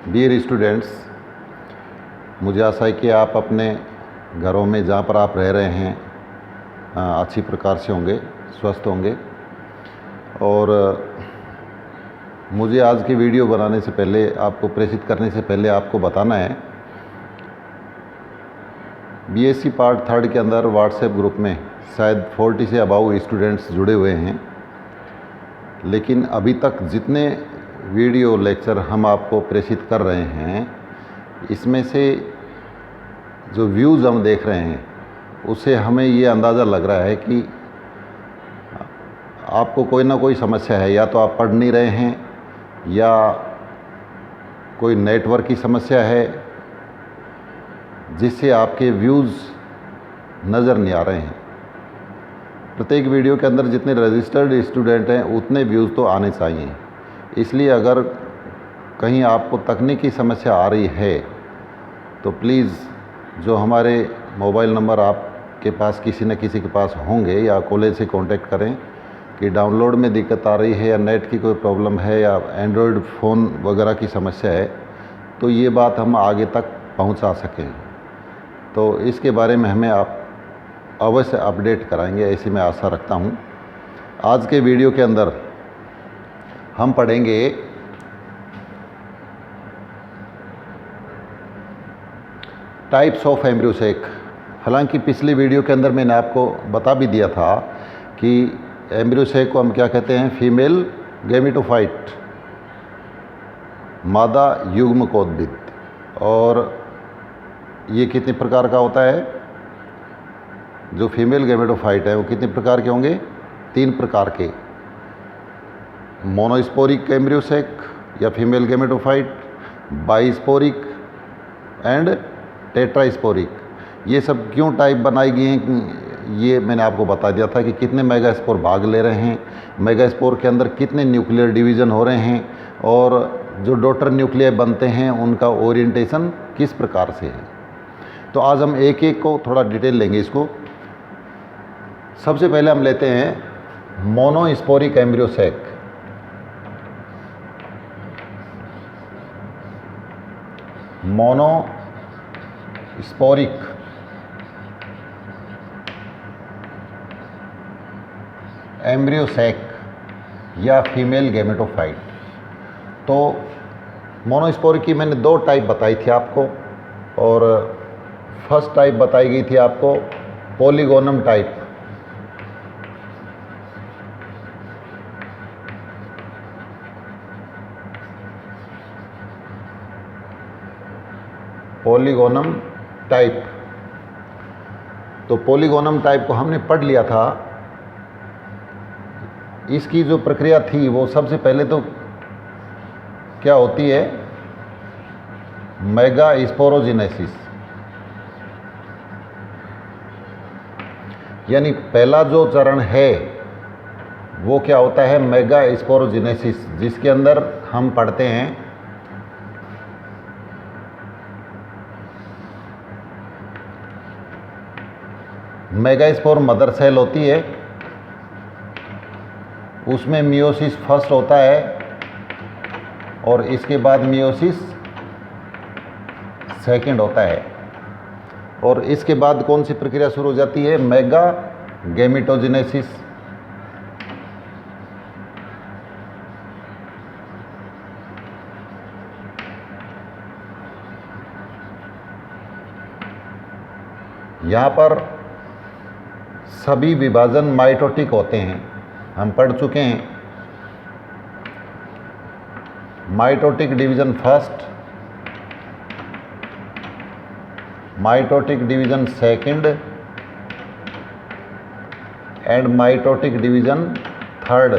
Dear students, मुझे आशा है कि आप अपने घरों में जहाँ पर आप रह रहे हैं अच्छी प्रकार से होंगे, स्वस्थ होंगे। और मुझे आज की वीडियो बनाने से पहले, आपको प्रेषित करने से पहले आपको बताना है, बीएससी पार्ट 3 के अंदर व्हाट्सएप ग्रुप में शायद 40 से अबाउ स्टूडेंट्स जुड़े हुए हैं, लेकिन अभी तक जितने वीडियो लेक्चर हम आपको प्रेषित कर रहे हैं, इसमें से जो व्यूज़ हम देख रहे हैं उससे हमें ये अंदाज़ा लग रहा है कि आपको कोई ना कोई समस्या है। या तो आप पढ़ नहीं रहे हैं, या कोई नेटवर्क की समस्या है जिससे आपके व्यूज़ नज़र नहीं आ रहे हैं। प्रत्येक वीडियो के अंदर जितने रजिस्टर्ड स्टूडेंट हैं उतने व्यूज़ तो आने चाहिए। इसलिए अगर कहीं आपको तकनीकी समस्या आ रही है तो प्लीज़ जो हमारे मोबाइल नंबर आपके पास किसी न किसी के पास होंगे, या कॉलेज से कांटेक्ट करें कि डाउनलोड में दिक्कत आ रही है, या नेट की कोई प्रॉब्लम है, या एंड्रॉयड फ़ोन वगैरह की समस्या है, तो ये बात हम आगे तक पहुंचा सकें। तो इसके बारे में हमें आप अवश्य अपडेट कराएंगे, ऐसी मैं आशा रखता हूं। आज के वीडियो के अंदर हम पढ़ेंगे टाइप्स ऑफ एम्ब्रियोसेक। हालांकि पिछली वीडियो के अंदर मैंने आपको बता भी दिया था कि एम्ब्रियोसेक को हम क्या कहते हैं, फीमेल गैमेटोफाइट, मादा युग्मकोद्भिद। और ये कितने प्रकार का होता है, जो फीमेल गैमेटोफाइट है वो कितने प्रकार के होंगे, 3 प्रकार के। मोनोस्पोरिक एम्ब्रियोसेक या फीमेल गैमेटोफाइट, बाइस्पोरिक एंड टेट्रास्पोरिक। ये सब क्यों टाइप बनाई गई हैं, ये मैंने आपको बता दिया था कि कितने मेगास्पोर भाग ले रहे हैं, मेगास्पोर के अंदर कितने न्यूक्लियर डिवीज़न हो रहे हैं, और जो डॉटर न्यूक्लियर बनते हैं उनका ओरिएंटेशन किस प्रकार से है। तो आज हम एक एक को थोड़ा डिटेल लेंगे इसको। सबसे पहले हम लेते हैं मोनोस्पोरिक एम्ब्रियोसेक। मोनोस्पोरिक एम्ब्रियोसेक या फीमेल गैमेटोफाइट। तो मोनोस्पोरिक की मैंने 2 टाइप बताई थी आपको, और फर्स्ट टाइप बताई गई थी आपको पॉलीगोनम टाइप। पॉलीगोनम टाइप, तो पॉलीगोनम टाइप को हमने पढ़ लिया था। इसकी जो प्रक्रिया थी वो सबसे पहले तो क्या होती है, मेगास्पोरोजेनेसिस। यानी पहला जो चरण है वो क्या होता है, मेगास्पोरोजेनेसिस, जिसके अंदर हम पढ़ते हैं मेगास्पोर मदर सेल होती है, उसमें मियोसिस फर्स्ट होता है, और इसके बाद मियोसिस सेकंड होता है। और इसके बाद कौन सी प्रक्रिया शुरू हो जाती है, मेगा गैमेटोजेनेसिस। यहाँ पर सभी विभाजन माइटोटिक होते हैं, हम पढ़ चुके हैं। Mitotic division first, mitotic division second and mitotic division third.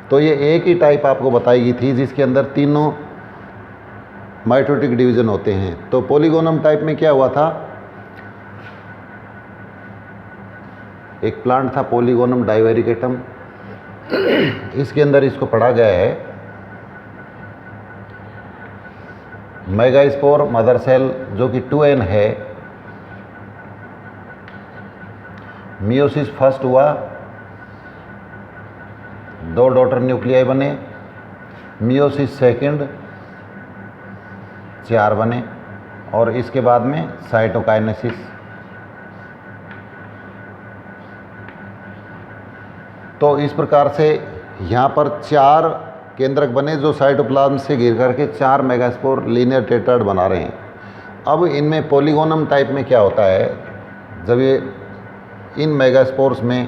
तो ये एक ही टाइप आपको बताई गई थी जिसके अंदर तीनों माइटोटिक डिवीजन होते हैं। तो पॉलीगोनम टाइप में क्या हुआ था, एक प्लांट था पॉलीगोनम डाइवेरिकेटम, इसके अंदर इसको पढ़ा गया है। मेगास्पोर मदर सेल जो कि 2n है, मियोसिस फर्स्ट हुआ, 2 डॉटर न्यूक्लियाई बने, मियोसिस सेकंड 4 बने और इसके बाद में साइटोकाइनेसिस। तो इस प्रकार से यहाँ पर 4 केंद्रक बने जो साइटोप्लाज्म से घिर करके 4 मेगास्पोर लीनियर टेट्राड बना रहे हैं। अब इनमें पॉलीगोनम टाइप में क्या होता है, जब ये इन मेगास्पोर्स में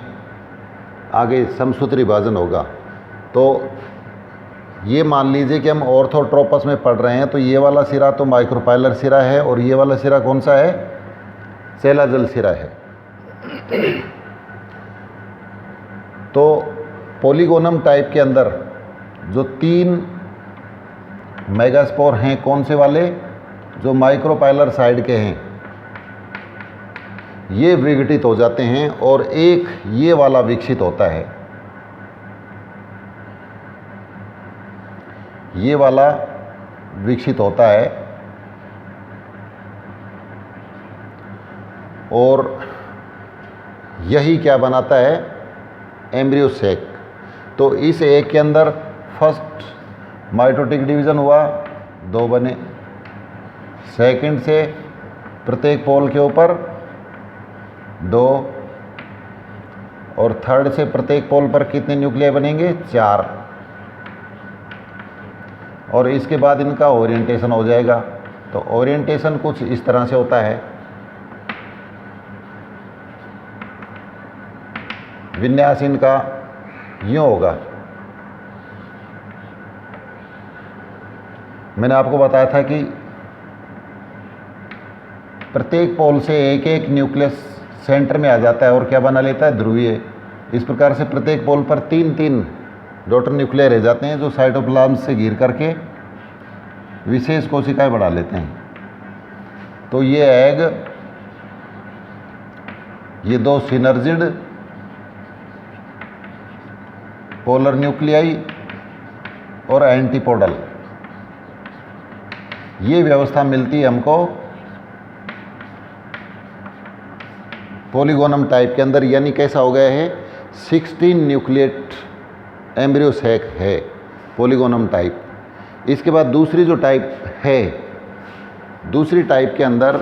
आगे समसूत्री विभाजन होगा तो ये मान लीजिए कि हम ऑर्थोट्रोपस में पढ़ रहे हैं, तो ये वाला सिरा तो माइक्रोपाइलर सिरा है और ये वाला सिरा कौन सा है, चेलाजल सिरा है। तो पॉलीगोनम टाइप के अंदर जो 3 मेगास्पोर हैं, कौन से वाले, जो माइक्रोपाइलर साइड के हैं, ये विघटित हो जाते हैं और एक ये वाला विकसित होता है। ये वाला विकसित होता है और यही क्या बनाता है, एम्ब्रियो सेक। तो इस एक के अंदर फर्स्ट माइटोटिक डिवीज़न हुआ, 2 बने। सेकंड से प्रत्येक पोल के ऊपर 2 और थर्ड से प्रत्येक पोल पर कितने न्यूक्लियाई बनेंगे, 4। और इसके बाद इनका ओरिएंटेशन हो जाएगा। तो ओरिएंटेशन कुछ इस तरह से होता है, विन्यास इनका यूँ होगा। मैंने आपको बताया था कि प्रत्येक पोल से एक एक न्यूक्लियस सेंटर में आ जाता है और क्या बना लेता है, ध्रुवीय। इस प्रकार से प्रत्येक पोल पर 3-3 डॉटर न्यूक्लियर रह जाते हैं जो साइटोप्लाज्म से घिर करके विशेष कोशिकाएं बढ़ा लेते हैं। तो ये एग, ये 2 सिनर्जिड पोलर न्यूक्लियाई और एंटीपोडल, ये व्यवस्था मिलती है हमको पॉलीगोनम टाइप के अंदर। यानी कैसा हो गया है, 16 न्यूक्लिएट एम्ब्रियो सैक है पॉलीगोनम टाइप। इसके बाद दूसरी जो टाइप है, दूसरी टाइप के अंदर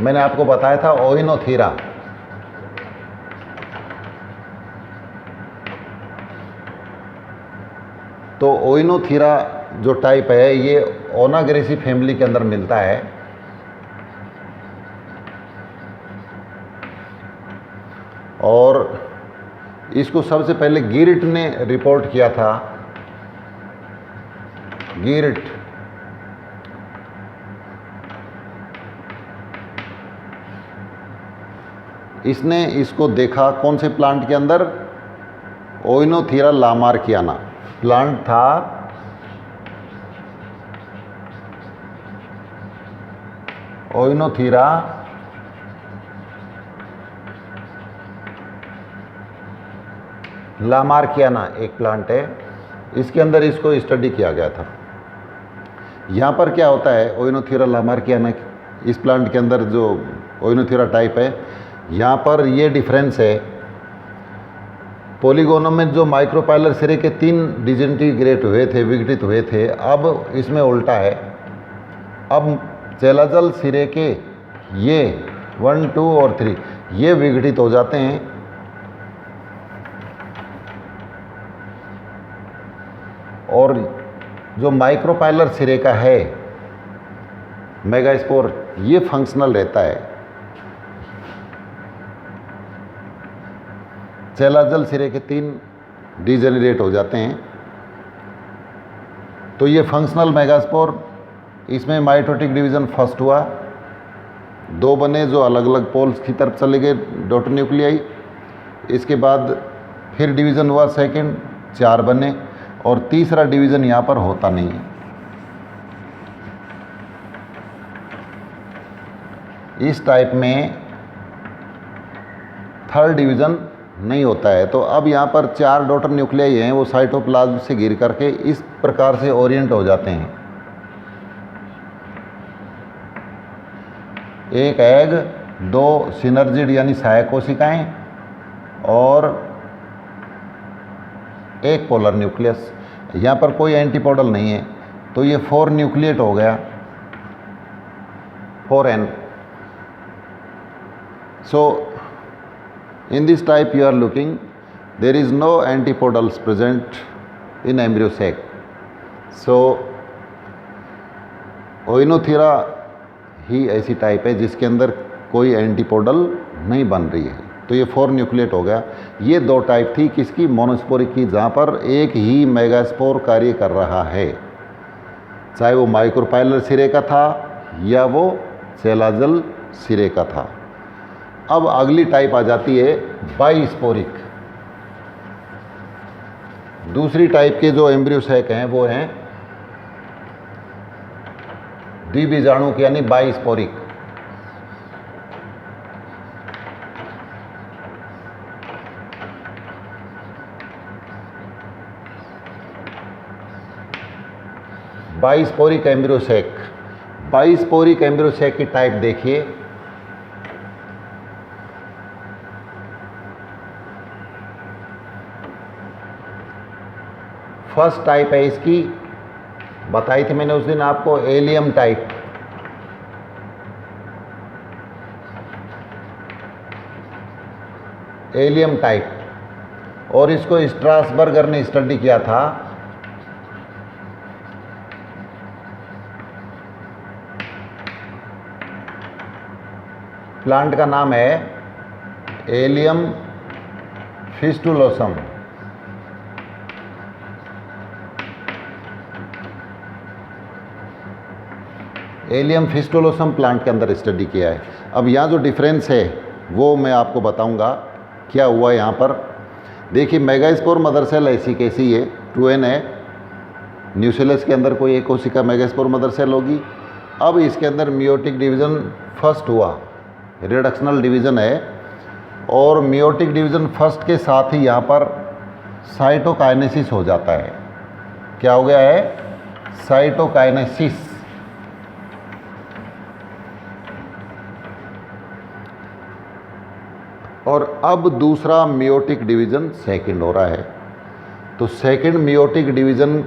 मैंने आपको बताया था ओइनोथीरा। तो ओइनोथीरा जो टाइप है ये ओनाग्रेसी फैमिली के अंदर मिलता है। और इसको सबसे पहले गिरिट ने रिपोर्ट किया था। गिरिट इसने इसको देखा कौन से प्लांट के अंदर, ओइनोथीरा लामार्कियाना प्लांट था। ओइनोथीरा लामार्कियाना एक प्लांट है, इसके अंदर इसको स्टडी किया गया था। यहाँ पर क्या होता है, ओइनोथीरा लामार्कियाना इस प्लांट के अंदर जो ओइनोथीरा टाइप है, यहाँ पर ये डिफरेंस है, पॉलीगोनम में जो माइक्रोपाइलर सिरे के 3 डिसइंटीग्रेट हुए थे, विघटित हुए थे, अब इसमें उल्टा है। अब चेलाजल सिरे के ये 1, 2 और 3 ये विघटित हो जाते हैं और जो माइक्रोपाइलर सिरे का है मेगास्पोर, ये फंक्शनल रहता है। चेलाजल सिरे के 3 डिजेनरेट हो जाते हैं। तो ये फंक्शनल मेगास्पोर, इसमें माइटोटिक डिवीज़न फर्स्ट हुआ, 2 बने जो अलग अलग पोल्स की तरफ चले गए डॉटर न्यूक्लियाई। इसके बाद फिर डिवीज़न हुआ सेकंड, 4 बने और तीसरा डिवीज़न यहाँ पर होता नहीं है। इस टाइप में थर्ड डिवीज़न नहीं होता है। तो अब यहाँ पर 4 डॉटर न्यूक्लियाई हैं, वो साइटोप्लाज्म से घिर करके इस प्रकार से ओरिएंट हो जाते हैं। एक एग 2 सिनर्जिड यानी सहायक कोशिकाएं और 1 पोलर न्यूक्लियस। यहाँ पर कोई एंटीपोडल नहीं है, तो ये 4 न्यूक्लिएट हो गया, 4N। So in this type you are looking, there is no antipodals present in embryo sac. So ओइनोथेरा ही ऐसी टाइप है जिसके अंदर कोई एंटीपोडल नहीं बन रही है, तो ये 4 न्यूक्लिएट हो गया। ये 2 टाइप थी किसकी, मोनोस्पोरिक की, जहाँ पर एक ही मेगास्पोर कार्य कर रहा है, चाहे वो माइक्रोपाइलर सिरे का था या वो सेलाजल सिरे का था। अब अगली टाइप आ जाती है बाइस्पोरिक। दूसरी टाइप के जो एम्ब्रियो सैक हैं वो हैं द्विबीजाणुक यानी बाइस्पोरिक। बाइस्पोरिक एम्ब्रियो सैक। बाइस्पोरिक एम्ब्रियो सैक की टाइप देखिए, फर्स्ट टाइप है इसकी, बताई थी मैंने उस दिन आपको, एलियम टाइप। एलियम टाइप, और इसको स्ट्रासबर्गर ने स्टडी किया था। प्लांट का नाम है एलियम फिस्टुलोसम। एलियम फिस्टुलोसम प्लांट के अंदर स्टडी किया है। अब यहाँ जो डिफरेंस है वो मैं आपको बताऊंगा क्या हुआ यहाँ पर। देखिए, मेगास्पोर मदर सेल ऐसी कैसी है, 2N है। न्यूसेलस के अंदर कोई एक कोशिका मेगास्पोर मदर सेल होगी। अब इसके अंदर मियोटिक डिवीज़न फर्स्ट हुआ, रिडक्शनल डिवीज़न है, और मियोटिक डिवीज़न फर्स्ट के साथ ही यहाँ पर साइटोकाइनेसिस हो जाता है। क्या हो गया है, साइटोकाइनेसिस। और अब दूसरा मियोटिक डिवीज़न सेकंड हो रहा है। तो सेकंड मियोटिक डिवीज़न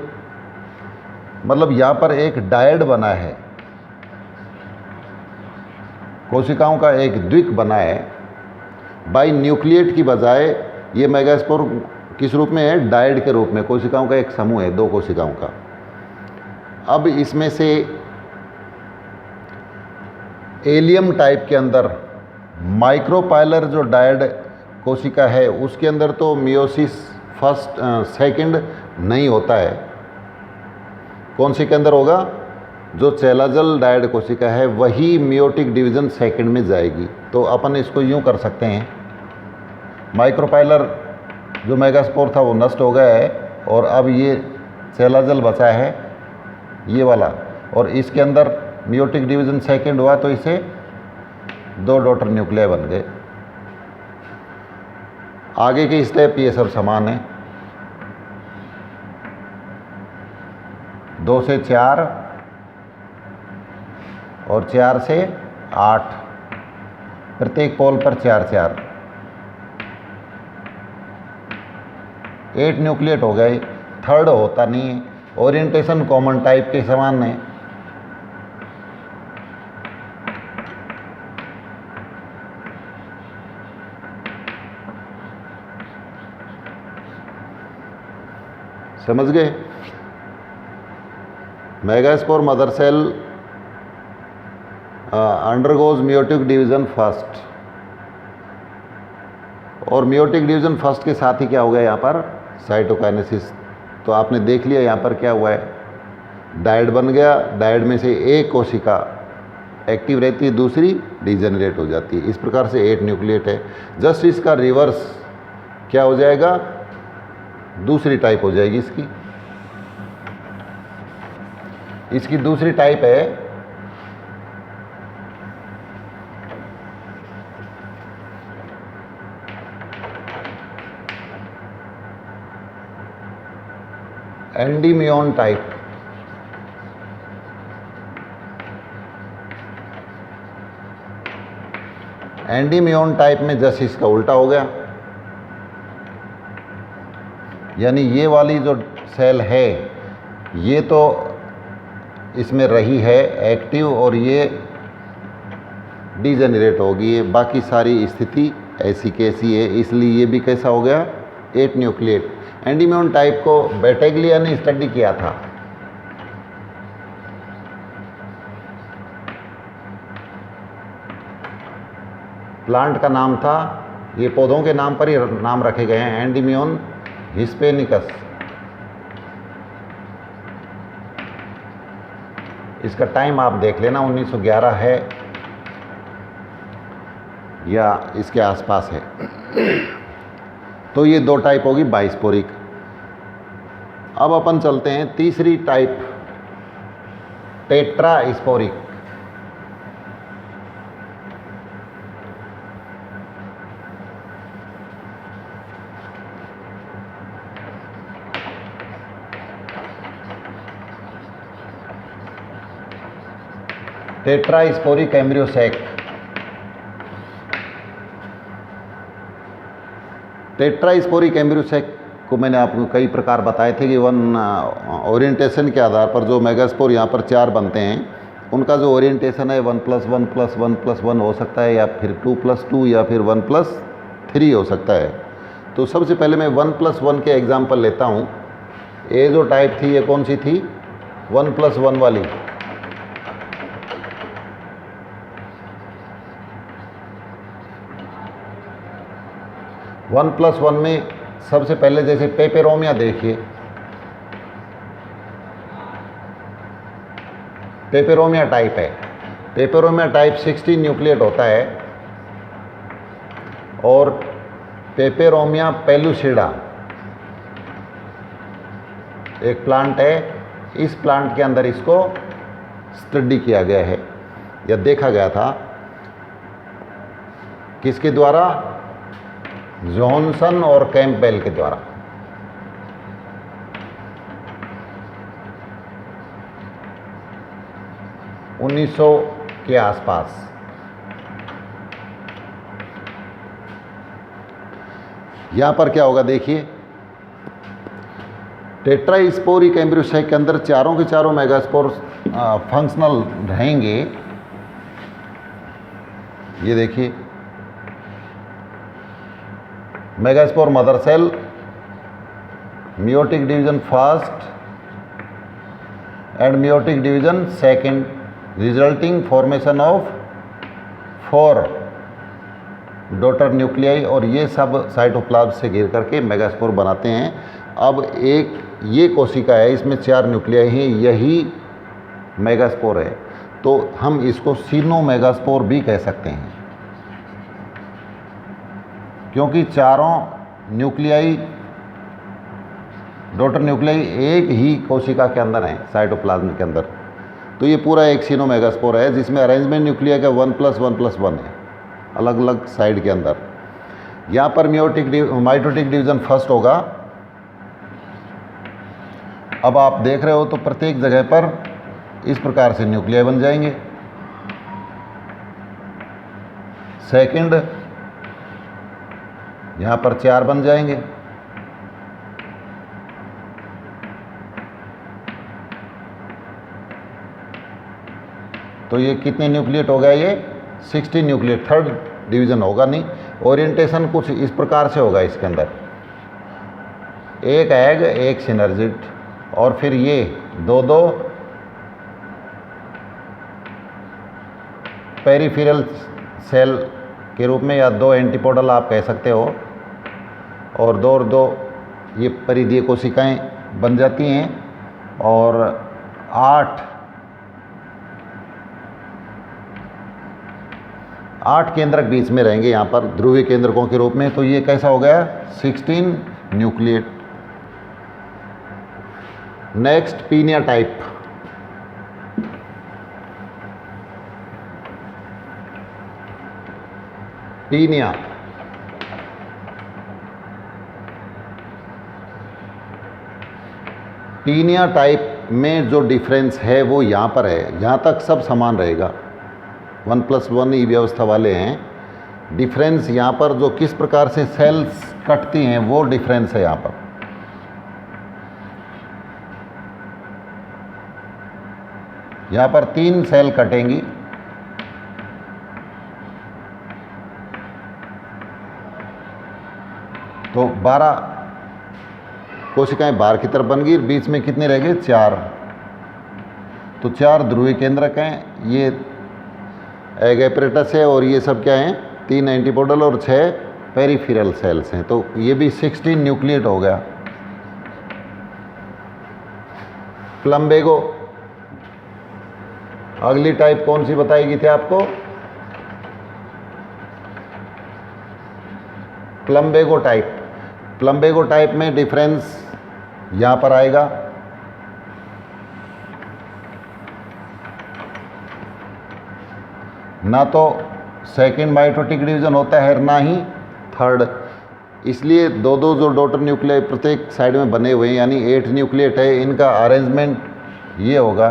मतलब यहाँ पर एक डायड बना है, कोशिकाओं का एक द्विक बना है। बाई न्यूक्लिएट की बजाय ये मेगास्पोर किस रूप में है, डायड के रूप में, कोशिकाओं का एक समूह है, 2 कोशिकाओं का। अब इसमें से एलियम टाइप के अंदर माइक्रोपाइलर जो डायड कोशिका है उसके अंदर तो मियोसिस फर्स्ट सेकंड नहीं होता है। कौन सी के अंदर होगा, जो चेलाजल डायड कोशिका है वही मियोटिक डिवीज़न सेकंड में जाएगी। तो अपन इसको यूँ कर सकते हैं, माइक्रोपाइलर जो मेगास्पोर था वो नष्ट हो गया है, और अब ये चेलाजल बचा है ये वाला, और इसके अंदर मियोटिक डिवीज़न सेकंड हुआ तो इसे 2 डॉटर न्यूक्लियाई बन गए। आगे के स्टेप ये सब समान है, 2 से 4 और 4 से 8, प्रत्येक पोल पर 4-4, 8 न्यूक्लिएट हो गए। थर्ड होता नहीं है, ओरिएंटेशन कॉमन टाइप के समान है। समझ गए। Megaspore mother cell undergoes meiotic division first, और मियोटिक डिवीज़न फर्स्ट के साथ ही क्या हो गया यहाँ पर, साइटोकाइनेसिस। तो आपने देख लिया यहाँ पर क्या हुआ है, डायड बन गया, डायड में से एक कोशिका एक्टिव रहती है, दूसरी डिजेनरेट हो जाती है। इस प्रकार से 8 न्यूक्लिएट है। जस्ट इसका रिवर्स क्या हो जाएगा, दूसरी टाइप हो जाएगी इसकी। इसकी दूसरी टाइप है एंडीमियोन टाइप। एंडीमियोन टाइप में जस्ट इसका उल्टा हो गया, यानी ये वाली जो सेल है ये तो इसमें रही है एक्टिव और ये डीजेनरेट होगी, ये बाकी सारी स्थिति ऐसी कैसी है, इसलिए ये भी कैसा हो गया 8 न्यूक्लिएट। एंडीमियोन टाइप को बैटेग्लिया ने स्टडी किया था। प्लांट का नाम था, ये पौधों के नाम पर ही नाम रखे गए हैं, एंडीमियोन हिस्पेनिकस। इसका टाइम आप देख लेना 1911 है या इसके आसपास है। तो ये 2 टाइप होगी बाइस्पोरिक। अब अपन चलते हैं तीसरी type tetrasporic. Tetrasporic embryo sac. Tetrasporic embryo sac को मैंने आपको कई प्रकार बताए थे कि ओरिएंटेशन के आधार पर जो मेगास्पोर यहाँ पर 4 बनते हैं उनका जो ओरिएंटेशन है 1+1+1+1 हो सकता है, या फिर 2+2 या फिर 1+3 हो सकता है। तो सबसे पहले मैं 1+1 के एग्जाम्पल लेता हूँ। ये जो टाइप थी ये कौन सी थी, 1+1 वाली। वन प्लस वन में सबसे पहले जैसे पेपेरोमिया देखिए, पेपेरोमिया टाइप है। पेपेरोमिया टाइप 16 न्यूक्लिएट होता है। और पेपेरोमिया पेलुसिडा एक प्लांट है, इस प्लांट के अंदर इसको स्टडी किया गया है या देखा गया था। किसके द्वारा, जॉनसन और कैंपबेल के द्वारा। उन्नीस सौ के आसपास। यहां पर क्या होगा देखिए, टेट्रास्पोरिक एम्ब्रियोसैक के अंदर चारों के चारों मेगास्पोर फंक्शनल रहेंगे। ये देखिए, megaspore mother cell, meiotic division first and meiotic division second, resulting formation of 4 daughter nuclei, और ये सब साइटोप्लाज्म से घिर करके मेगास्पोर बनाते हैं। अब एक ये कोशिका है, इसमें 4 न्यूक्लियाई हैं, यही मेगास्पोर है। तो हम इसको सीनोमेगास्पोर भी कह सकते हैं, क्योंकि चारों न्यूक्लियाई, डॉटर न्यूक्लियाई एक ही कोशिका के अंदर हैं, साइटोप्लाज्म के अंदर। तो ये पूरा एक सीनोमेगास्पोर है, जिसमें अरेंजमेंट न्यूक्लिया का 1+1+1 है, अलग अलग साइड के अंदर। यहाँ पर माइटोटिक डिवीजन फर्स्ट होगा। अब आप देख रहे हो तो प्रत्येक जगह पर इस प्रकार से न्यूक्लिया बन जाएंगे। सेकंड, यहाँ पर 4 बन जाएंगे। तो ये कितने न्यूक्लिएट हो गया, ये 16 न्यूक्लिएट। थर्ड डिवीज़न होगा नहीं। ओरिएंटेशन कुछ इस प्रकार से होगा, इसके अंदर एक एग, एक सिनर्जिड, और फिर ये 2-2 पेरिफेरल सेल के रूप में, या 2 एंटीपोडल आप कह सकते हो, और 2 ये परिधीय कोशिकाएं बन जाती हैं। और 8 केंद्रक बीच में रहेंगे यहाँ पर ध्रुवीय केंद्रकों के रूप में। तो ये कैसा हो गया, 16 न्यूक्लिएट। नेक्स्ट, पीनिया टाइप। पीनिया पीनिया टाइप में जो डिफरेंस है वो यहाँ पर है। यहाँ तक सब समान रहेगा, 1+1 ही व्यवस्था वाले हैं। डिफरेंस यहाँ पर जो किस प्रकार से सेल्स कटती हैं वो डिफरेंस है यहाँ पर। यहाँ पर 3 सेल कटेंगी, तो 12 कोशिकाएं बाहर की तरफ बन गई, बीच में कितने रह गए 4। तो 4 ध्रुवीय केंद्रक हैं, ये एग एपरेटस है और ये सब क्या हैं 3 एंटीपोडल और 6 पेरिफेरल सेल्स हैं। तो ये भी 16 न्यूक्लिएट हो गया। प्लम्बेगो अगली टाइप कौन सी बताई गई थी आपको? प्लम्बेगो टाइप। प्लम्बेगो टाइप में डिफरेंस यहाँ पर आएगा, ना तो सेकंड माइटोटिक डिवीजन होता है ना ही थर्ड, इसलिए दो दो जो डॉटर न्यूक्लियाई प्रत्येक साइड में बने हुए हैं, यानी 8 न्यूक्लिएट है। इनका अरेंजमेंट ये होगा,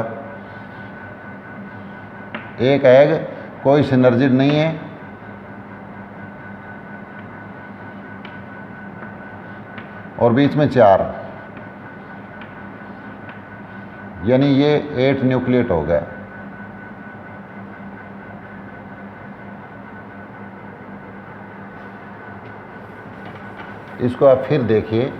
एक एग, कोई सिनर्जिड नहीं है, और बीच में 4, यानी ये 8 न्यूक्लिएट हो गया। इसको आप फिर देखिए,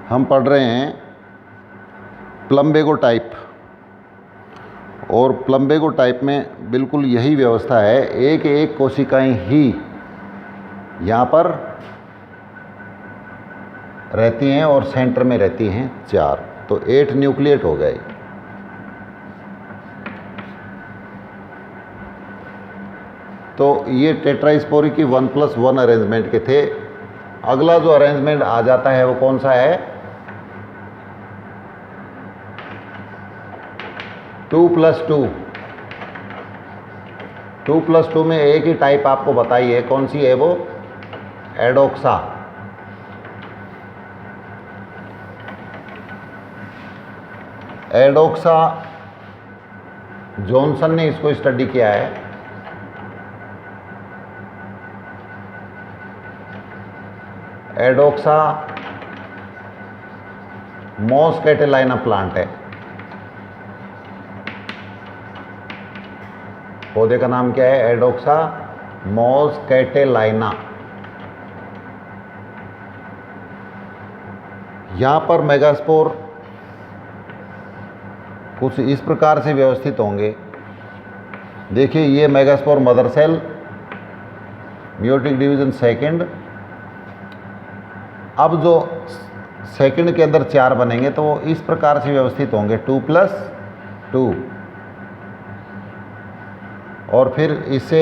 हम पढ़ रहे हैं प्लम्बेगो टाइप, और प्लम्बेगो टाइप में बिल्कुल यही व्यवस्था है, एक एक कोशिकाएं ही यहाँ पर रहती हैं और सेंटर में रहती हैं 4, तो 8 न्यूक्लिएट हो गए। तो ये टेट्रास्पोरिक की 1+1 अरेंजमेंट के थे। अगला जो अरेंजमेंट आ जाता है वो कौन सा है? 2+2। 2+2 में एक ही टाइप आपको बताई है, कौन सी है वो? एडोक्सा। एडोक्सा जॉनसन ने इसको स्टडी किया है। एडोक्सा मॉस कैटेलाइना प्लांट है, पौधे का नाम क्या है? एडोक्सा मॉस कैटेलाइना। यहाँ पर मेगास्पोर कुछ इस प्रकार से व्यवस्थित होंगे। देखिए, ये megaspore mother cell, meiotic division second. अब जो सेकंड के अंदर 4 बनेंगे तो वो इस प्रकार से व्यवस्थित होंगे, 2+2, और फिर इससे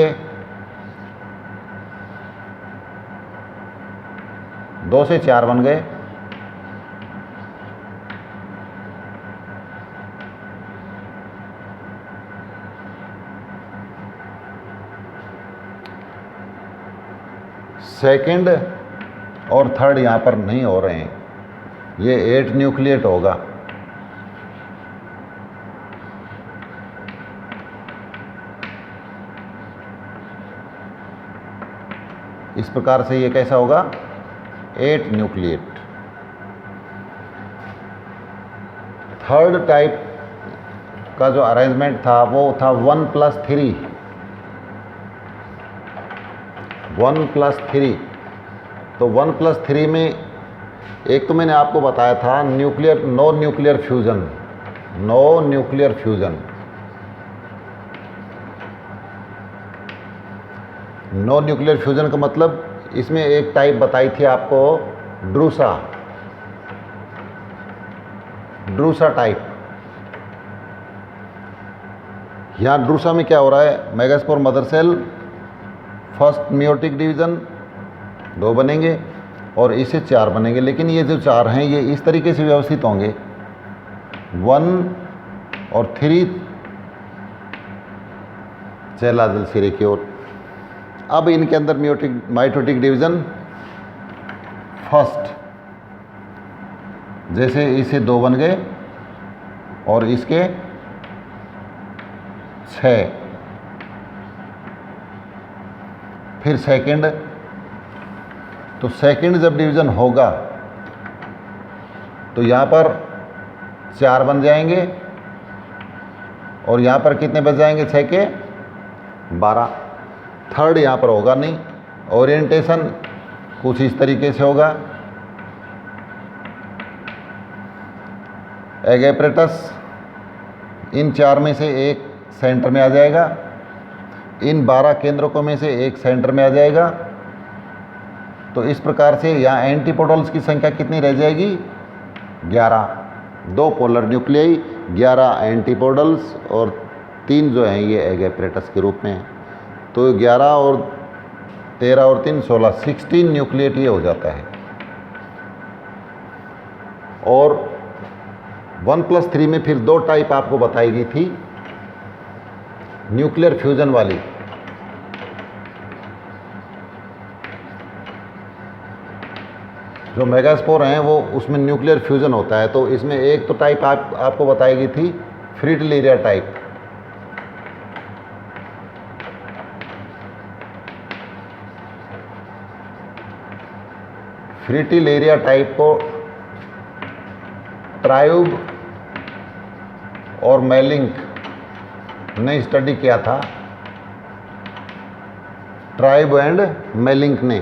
2 से 4 बन गए। सेकंड और थर्ड यहाँ पर नहीं हो रहे हैं, ये 8 न्यूक्लिएट होगा। इस प्रकार से ये कैसा होगा? 8 न्यूक्लिएट। थर्ड टाइप का जो अरेंजमेंट था वो था 1+3। 1+3। तो 1+3 में एक तो मैंने आपको बताया था nuclear, no nuclear fusion. No nuclear fusion, no nuclear fusion का मतलब इसमें एक टाइप बताई थी आपको, ड्रूसा। ड्रूसा टाइप। यहाँ ड्रूसा में क्या हो रहा है? Megaspore mother cell first meiotic division 2 बनेंगे और इसे 4 बनेंगे, लेकिन ये जो 4 हैं ये इस तरीके से व्यवस्थित होंगे 1 और 3 चहलाजल सिरे की ओर। अब इनके अंदर माइटोटिक डिवीज़न फर्स्ट, जैसे इसे 2 बन गए और इसके 6, फिर सेकंड, तो सेकंड जब डिवीज़न होगा तो यहाँ पर 4 बन जाएंगे और यहाँ पर कितने बच जाएंगे, 6 के 12। थर्ड यहाँ पर होगा नहीं, ओरिएंटेशन कुछ इस तरीके से होगा। एग एपरेटस इन 4 में से एक सेंटर में आ जाएगा, इन 12 केंद्रकों में से एक सेंटर में आ जाएगा। तो इस प्रकार से यहाँ एंटीपोडल्स की संख्या कितनी रह जाएगी, 11। 2 पोलर न्यूक्लियाई, 11 एंटीपोडल्स और 3 जो हैं ये एग एपरेटस के रूप में हैं। तो 11 और 13 और 3 16, 16 न्यूक्लिएट ये हो जाता है। और 1+3 में फिर 2 टाइप आपको बताई गई थी न्यूक्लियर फ्यूजन वाली। जो मेगास्पोर हैं वो उसमें न्यूक्लियर फ्यूजन होता है। तो इसमें एक तो टाइप आपको बताई गई थी फ्रिटिलेरिया टाइप। फ्रिटिलेरिया टाइप को ट्रायूब और मेलिंक ने स्टडी किया था, ट्रायूब एंड मेलिंक ने।